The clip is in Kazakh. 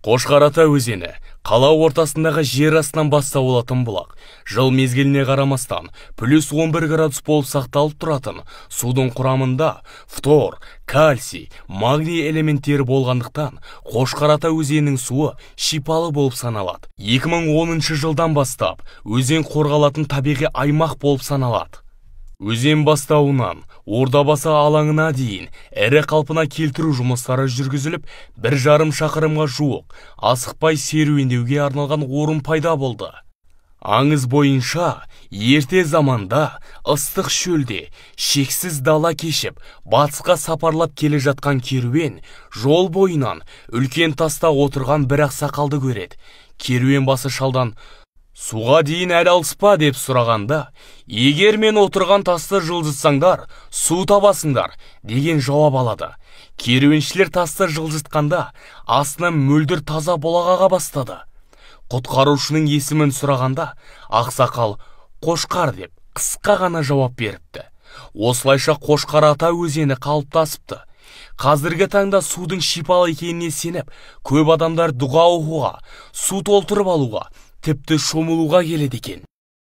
Қошқар-ата өзені қала ортасындағы жер астынан бастау алатын бұлақ. Жыл мезгіліне қарамастан +11 градус болып сақталып тұратын судың құрамында фтор, кальций, магний элементтері болғандықтан Қошқар-ата өзенінің суы шипалы болып саналады. 2010 жылдан бастап өзен қорғалатын табиғи аймақ болып саналады. Өзен бастауынан Ордабасы алаңына дейін әрі қалпына келтіру жұмыстары жүргізіліп, 1,5 шақырымға жуық асықпай серуендеуге арналған орын пайда болды. Аңыз бойынша, ерте заманда ыстық шөлде шексіз дала кешіп, батысқа сапарлап келе жатқан керуен жол бойынан үлкен таста отырған бір ақсақалды көреді. Керуен басы шалдан «Суға дейін әлі алыспа» деп сұрағанда, «Егер мен отырған тасты жылжытсаңдар, су табасыңдар» деген жауап алады. Керуеншілер тасты жылжытқанда, астынан мөлдір таза бұлақ аға бастады. Құтқарушының есімін сұрағанда, ақсақал «Қошқар» деп қысқа ғана жауап беріпті. Осылайша Қошқар-ата өзені қалыптасыпты. Қазіргі таңда судың шипалы екеніне сеніп, көп адамдар дұға оқуға, су толтырып алуға, тіпті шомылуға келеді екен.